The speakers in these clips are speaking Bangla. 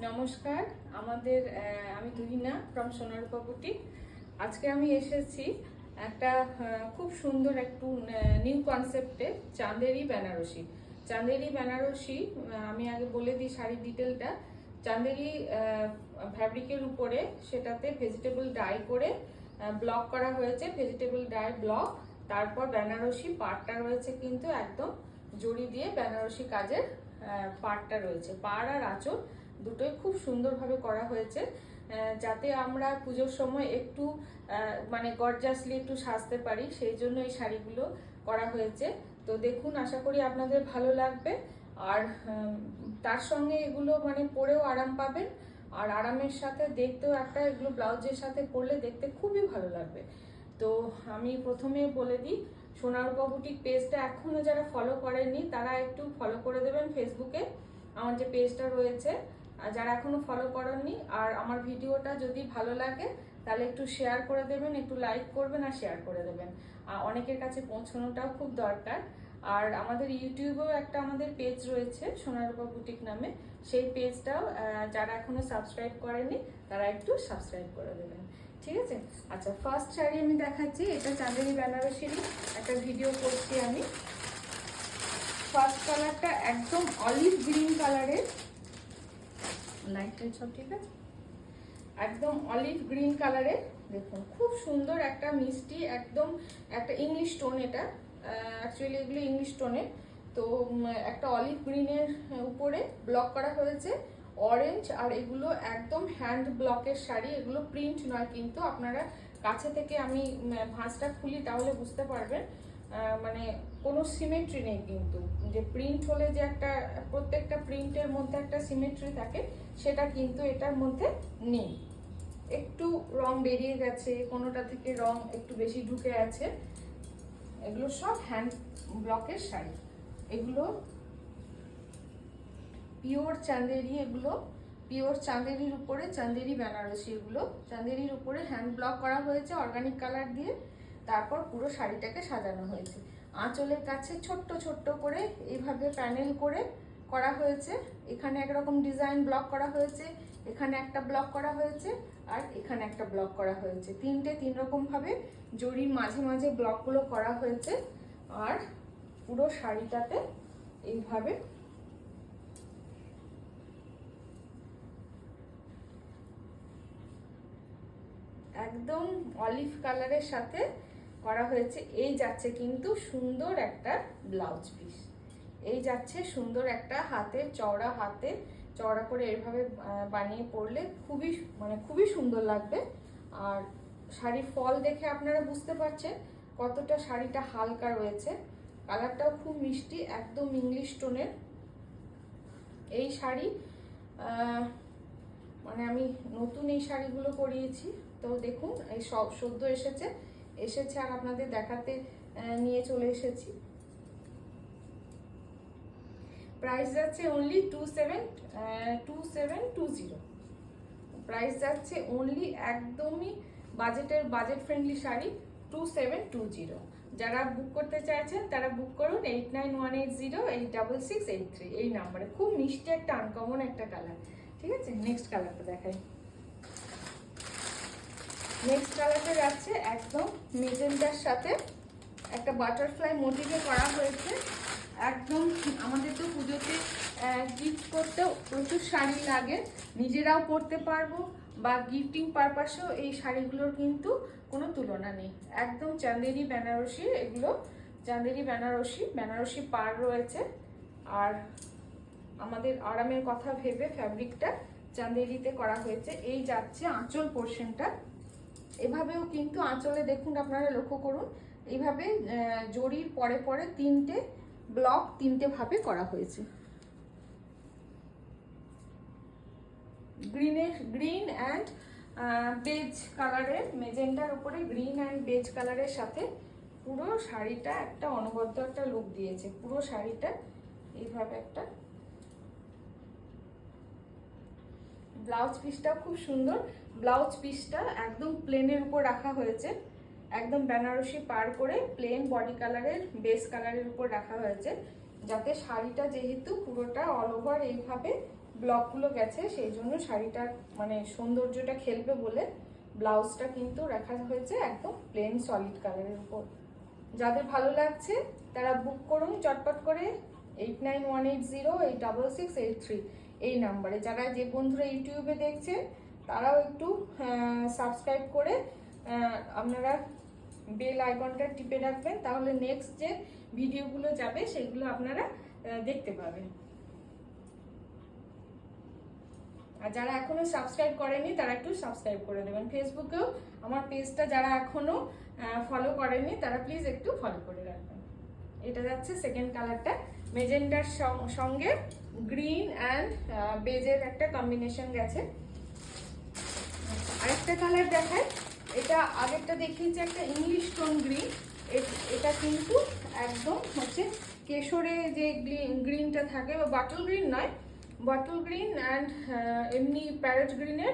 নমস্কার, আমাদের আমি তুহিনা ফ্রম সোনারূপা বুটিক। আজকে আমি এসেছি একটা খুব সুন্দর একটু নিউ কনসেপ্টে চাঁদেরি বেনারসি। চাঁদেরি বেনারসি আমি আগে বলে দিই শাড়ির ডিটেলটা। চাঁদেরি ফ্যাব্রিকের উপরে সেটাতে ভেজিটেবল ডাই করে ব্লক করা হয়েছে, ভেজিটেবল ডাই ব্লক। তারপর বেনারসি পাড়টা রয়েছে কিন্তু একদম জড়ি দিয়ে বেনারসি কাজের পাড়টা রয়েছে। পাড় আর আঁচল দুটোই খুব সুন্দরভাবে করা হয়েছে, যাতে আমরা পুজোর সময় একটু মানে গর্জাসলি একটু সাজতে পারি, সেই জন্য এই শাড়িগুলো করা হয়েছে। তো দেখুন, আশা করি আপনাদের ভালো লাগবে। আর তার সঙ্গে এগুলো মানে পরেও আরাম পাবেন, আর আরামের সাথে দেখতেও একটা, এগুলো ব্লাউজের সাথে পরলে দেখতে খুবই ভালো লাগবে। তো আমি প্রথমে বলে দিই, সোনারূপা বুটিক পেজটা এখনও যারা ফলো করেননি তারা একটু ফলো করে দেবেন ফেসবুকে, আমার যে পেজটা রয়েছে। যারা এখনো ফলো করেননি, আর আমার ভিডিওটা যদি ভালো লাগে তাহলে একটু শেয়ার করে দেবেন, একটু লাইক করবেন আর শেয়ার করে দেবেন। অনেকের কাছে পৌঁছানোটাও খুব দরকার। আর আমাদের ইউটিউবেও একটা আমাদের পেজ রয়েছে সোনারূপা বুটিক নামে, সেই পেজটাও যারা এখনো সাবস্ক্রাইব করেনি তারা একটু সাবস্ক্রাইব করে দেবেন, ঠিক আছে? আচ্ছা, ফার্স্ট শাড়ি আমি দেখাচ্ছি, এটা চাঁদেরি বেনারসিরই একটা ভিডিও করছি আমি। ফার্স্ট কালারটা একদম অলিভ গ্রিন কালারের, লাইট টাইট সব ঠিক আছে, একদম অলিভ গ্রিন কালারের। দেখুন খুব সুন্দর একটা মিষ্টি, একদম একটা ইংলিশ টোন। এটা অ্যাকচুয়ালি এগুলো ইংলিশ টোনের। তো একটা অলিভ গ্রিনের উপরে ব্লক করা হয়েছে অরেঞ্জ, আর এগুলো একদম হ্যান্ড ব্লকের শাড়ি, এগুলো প্রিন্ট নয় কিন্তু। আপনারা কাছে থেকে আমি ভাঁজটা খুলি তাহলে বুঝতে পারবেন, মানে কোনো সিমেট্রি নেই কিন্তু। যে প্রিন্ট হলে যে একটা প্রত্যেকটা প্রিন্টের মধ্যে একটা সিমেট্রি থাকে, সেটা কিন্তু এটার মধ্যে নেই। একটু রং বেরিয়ে গেছে, কোনোটা থেকে রং একটু বেশি ঢুকে আছে। এগুলো সব হ্যান্ড ব্লকের শাড়ি, এগুলো পিওর চাঁদেরি, এগুলো পিওর চাঁদেরির উপরে চাঁদেরি বেনারসি। এগুলো চাঁদেরির উপরে হ্যান্ড ব্লক করা হয়েছে অর্গানিক কালার দিয়ে, তারপর পুরো শাড়িটাকে সাজানো হয়েছে। আঁচলের কাছে ছোট্ট ছোট্ট করে এইভাবে প্যানেল করে করা হয়েছে। এখানে একরকম ডিজাইন ব্লক করা হয়েছে, এখানে একটা ব্লক করা হয়েছে, আর এখানে একটা ব্লক করা হয়েছে। তিন রকম ভাবে জরির মাঝে মাঝে ব্লকগুলো করা হয়েছে। আর পুরো শাড়িটাতে এইভাবে একদম অলিভ কালারের সাথে করা হয়েছে। এই যাচ্ছে কিন্তু সুন্দর একটা ব্লাউজ পিস, এই যাচ্ছে সুন্দর একটা হাতে চওড়া, হাতে চওড়া করে এইভাবে বানিয়ে পরলে খুবই সুন্দর লাগবে। আর শাড়ির ফল দেখে আপনারা বুঝতে পারছেন কতটা শাড়িটা হালকা রয়েছে। কালারটাও খুব মিষ্টি, একদম ইংলিশ টোনের এই শাড়ি। মানে আমি নতুন এই শাড়িগুলো করিয়েছি, তো দেখুন এই সব সদ্য এসেছে আর আপনাদের দেখাতে নিয়ে চলে এসেছি। প্রাইস যাচ্ছে অনলি 2720। প্রাইস যাচ্ছে অনলি, একদমই বাজেট ফ্রেন্ডলি শাড়ি 2720। যারা বুক করতে চাইছেন তারা বুক করুন 8918086683 এই নাম্বারে। খুব মিষ্টি একটা আনকমন একটা কালার, ঠিক আছে? নেক্সট কালারটা দেখাই। নেক্সট কালারটা যাচ্ছে একদম মেজেন্টার সাথে একটা বাটারফ্লাই মোটিভে করা হয়েছে। একদম আমাদের তো পুজোতে গিফট করতেও প্রচুর শাড়ি লাগে, নিজেরাও পরতে পারবো বা গিফটিং পারপাসেও এই শাড়িগুলোর কিন্তু কোনো তুলনা নেই। একদম চাঁদেরি বেনারসি, এগুলো চাঁদেরি বেনারসি পাড় রয়েছে। আর আমাদের আরামের কথা ভেবে ফ্যাব্রিকটা চাঁদেরিতে করা হয়েছে। এই যাচ্ছে আঁচল পোর্শনটা, এভাবেও কিন্তু আঁচলে দেখুন, আপনারা লক্ষ্য করুন, এইভাবে জরির পরে পরে তিনটে ব্লক ভাবে করা হয়েছে। গ্রিন অ্যান্ড বেজ কালারের, মেজেন্টার উপরে গ্রিন অ্যান্ড বেজ কালারের সাথে পুরো শাড়িটা একটা অনবদ্য একটা লুক দিয়েছে। পুরো শাড়িটা এইভাবে একটা ব্লাউজ পিসটাও খুব সুন্দর। ব্লাউজ পিসটা একদম প্লেনের উপর রাখা হয়েছে, একদম বেনারসি পার করে প্লেন বডি কালারের বেস কালারের উপর রাখা হয়েছে, যাতে শাড়িটা যেহেতু পুরোটা অল ওভার এইভাবে ব্লকগুলো গেছে, সেই জন্য শাড়িটার মানে সৌন্দর্যটা খেলবে বলে ব্লাউজটা কিন্তু রাখা হয়েছে একদম প্লেন সলিড কালারের উপর। যাদের ভালো লাগছে তারা বুক করুন চটপট করে 8918086683 এই নাম্বারে। যারা যে বন্ধুরা ইউটিউবে দেখছেন তারাও একটু সাবস্ক্রাইব করে আপনারা বেল আইকনটা টিপে রাখবেন, তাহলে নেক্সট যে ভিডিওগুলো যাবে সেগুলো আপনারা দেখতে পাবেন। আর যারা এখনো সাবস্ক্রাইব করেনি তারা একটু সাবস্ক্রাইব করে দেবেন। ফেসবুকেও আমার পেজটা যারা এখনো ফলো করেনি তারা প্লিজ একটু ফলো করে রাখবেন। এটা যাচ্ছে সেকেন্ড কালারটা, মেজেন্ডার সঙ্গে গ্রিন অ্যান্ড বেজের একটা কম্বিনেশন গেছে। আরেকটা কালার দেখায়, এটা আগেরটা দেখিয়েছি একটা ইংলিশ টোন গ্রিন, এটা কিন্তু একদম হচ্ছে কেশরে যে গ্রিনটা থাকে, বা বটল গ্রিন নয়, বটল গ্রিন অ্যান্ড এমনি প্যারেট গ্রিনের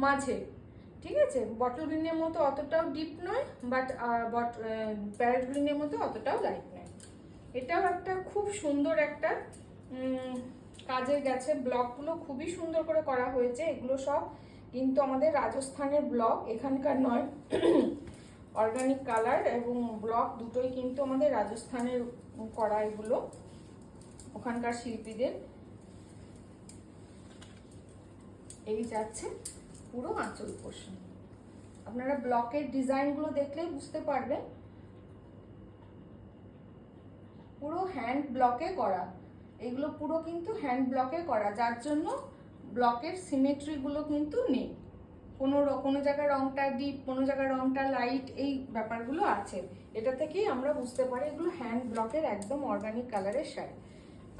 মাঝে, ঠিক আছে? বটল গ্রিনের মতো অতটাও ডিপ নয়, বাট প্যারেট গ্রিনের মতো অতটাও লাইট নয়। এটাও একটা খুব সুন্দর একটা কাজে গেছে, ব্লকগুলো খুবই সুন্দর করে করা হয়েছে। এগুলো সব কিন্তু আমাদের রাজস্থানের ব্লক, এখানকার নয়। অর্গানিক কালার এবং ব্লক দুটোই কিন্তু আমাদের রাজস্থানের করা, এগুলো ওখানকার শিল্পীদের। এই যাচ্ছে পুরো আঁচল পোর্শন। আপনারা ব্লকের ডিজাইনগুলো দেখলেই বুঝতে পারবেন পুরো হ্যান্ড ব্লকে করা, এগুলো পুরো কিন্তু হ্যান্ড ব্লকে করা, যার জন্য ব্লকের সিমেট্রিগুলো কিন্তু নেই। কোনো জায়গায় রংটা ডিপ, কোনো জায়গায় রংটা লাইট, এই ব্যাপারগুলো আছে। এটা থেকেই আমরা বুঝতে পারি এগুলো হ্যান্ড ব্লকের একদম অর্গানিক কালারের শাড়ি।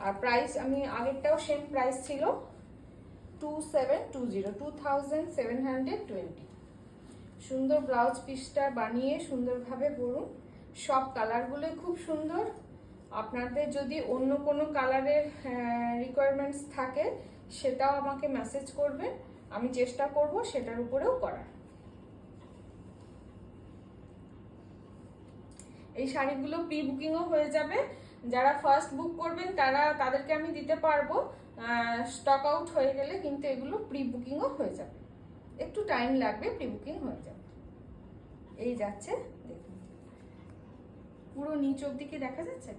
আর প্রাইস আমি আগেরটাও সেম প্রাইস ছিল 2720। সুন্দর ব্লাউজ পিসটা বানিয়ে সুন্দরভাবে পরুন। সব কালারগুলোই খুব সুন্দর। আপনাদের যদি অন্য কোনো কালারের রিকোয়ারমেন্টস থাকে সেটাও আমাকে মেসেজ করবেন, আমি চেষ্টা করব সেটার উপরেও করার। এই শাড়িগুলো প্রি বুকিংও হয়ে যাবে। যারা ফার্স্ট বুক করবেন তাদেরকে আমি দিতে পারবো, স্টক আউট হয়ে গেলে কিন্তু এগুলো প্রি বুকিংও হয়ে যাবে, একটু টাইম লাগবে, প্রি বুকিং হয়ে যাবে। এই যাচ্ছে দেখুন, পুরো নিচ অব্দি কি দেখা যাচ্ছে?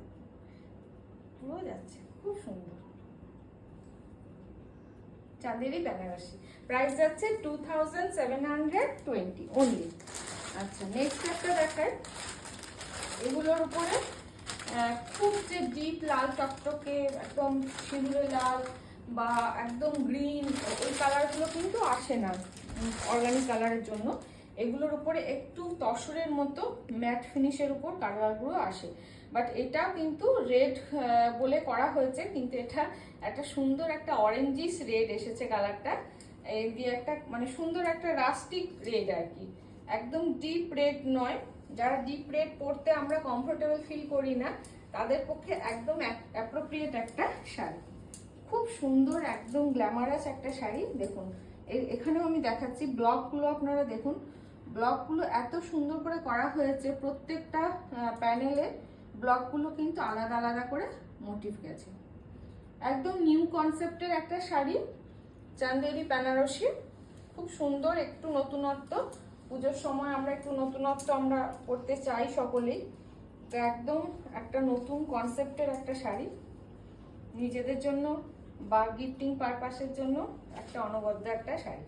পুরো যাচ্ছে, খুব সুন্দর চাঁদেরি বেনারসি। প্রাইস যাচ্ছে 2720 অনলি। আচ্ছা, নেক্সট একটা দেখায়, এগুলোর উপরে খুব যে ডিপ লাল টকটকে একদম সিঁদুরে লাল বা একদম গ্রিন, ওই কালারগুলো কিন্তু আসে না অর্গানিক কালারের জন্য। এগুলোর উপরে একটু তসরের মতো ম্যাট ফিনিশের উপর কালারগুলো আসে, বাট এটা কিন্তু রেড বলে করা হয়েছে, কিন্তু এটা একটা সুন্দর একটা অরেঞ্জিস রেড এসেছে কালারটা। এই দিয়ে একটা মানে সুন্দর একটা রাস্টিক রেড আর কি, একদম ডিপ রেড নয়। যারা ডিপ রেড পরতে আমরা কমফোর্টেবল ফিল করি না তাদের পক্ষে একদম অ্যাপ্রোপ্রিয়েট একটা শাড়ি, খুব সুন্দর একদম গ্ল্যামারাস একটা শাড়ি। দেখুন এখানেও আমি দেখাচ্ছি ব্লকগুলো, আপনারা দেখুন ব্লকগুলো এত সুন্দর করে করা হয়েছে, প্রত্যেকটা প্যানেলে ব্লকগুলো কিন্তু আলাদা আলাদা করে মোটিভ গেছে। একদম নিউ কনসেপ্টের একটা শাড়ি, চান্দেরি বেনারসি, খুব সুন্দর, একটু নতুনত্ব। পুজোর সময় আমরা একটু নতুনত্ব আমরা করতে চাই সকলেই, তো একদম একটা নতুন কনসেপ্টের একটা শাড়ি, নিজেদের জন্য বা গিফটিং পারপাসের জন্য একটা অনবদ্য একটা শাড়ি।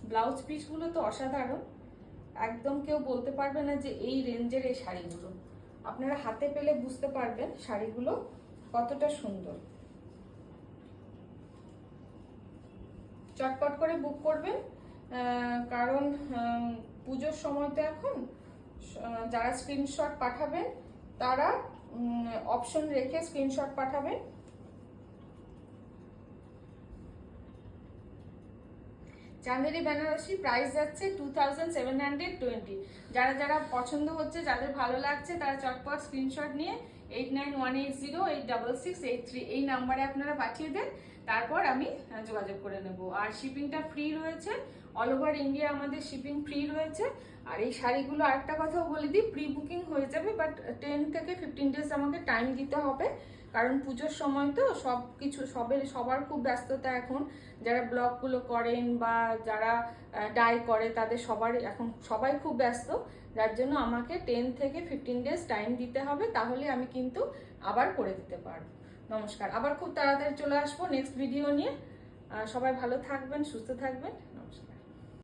ব্লাউজ পিসগুলো তো অসাধারণ, একদম কেউ বলতে পারবে না যে এই রেঞ্জের এই শাড়িগুলো। আপনারা হাতে পেলে বুঝতে পারবেন শাড়িগুলো কতটা সুন্দর। চটপট করে বুক করবেন, কারণ পুজোর সময় তো এখন যারা স্ক্রিনশট পাঠাবেন তারা অপশন রেখে স্ক্রিনশট পাঠাবেন। চাঁদেরি বেনারসি প্রাইস যাচ্ছে 2720। যারা যারা পছন্দ হচ্ছে, যাদের ভালো লাগছে তারা চটপট স্ক্রিনশট নিয়ে 8918086683 এই নাম্বারে আপনারা পাঠিয়ে দেন, তারপর আমি যোগাযোগ করে নেব। আর শিপিংটা ফ্রি রয়েছে, অল ওভার ইন্ডিয়া আমাদের শিপিং ফ্রি রয়েছে। আর এই শাড়িগুলো আরেকটা কথাও বলে দিই, প্রি বুকিং হয়ে যাবে, বাট 10 থেকে 15 ডেজ আমাকে টাইম দিতে হবে। কারণ পুজোর সময় তো সব কিছু সবার খুব ব্যস্ততা এখন, যারা ব্লগগুলো করেন বা যারা ডাই করে তাদের এখন সবাই খুব ব্যস্ত, যার জন্য আমাকে 10 থেকে 15 ডেজ টাইম দিতে হবে, তাহলে আমি কিন্তু আবার করে দিতে পারবো। নমস্কার, আবার খুব তাড়াতাড়ি চলে আসবো নেক্সট ভিডিও নিয়ে। সবাই ভালো থাকবেন, সুস্থ থাকবেন।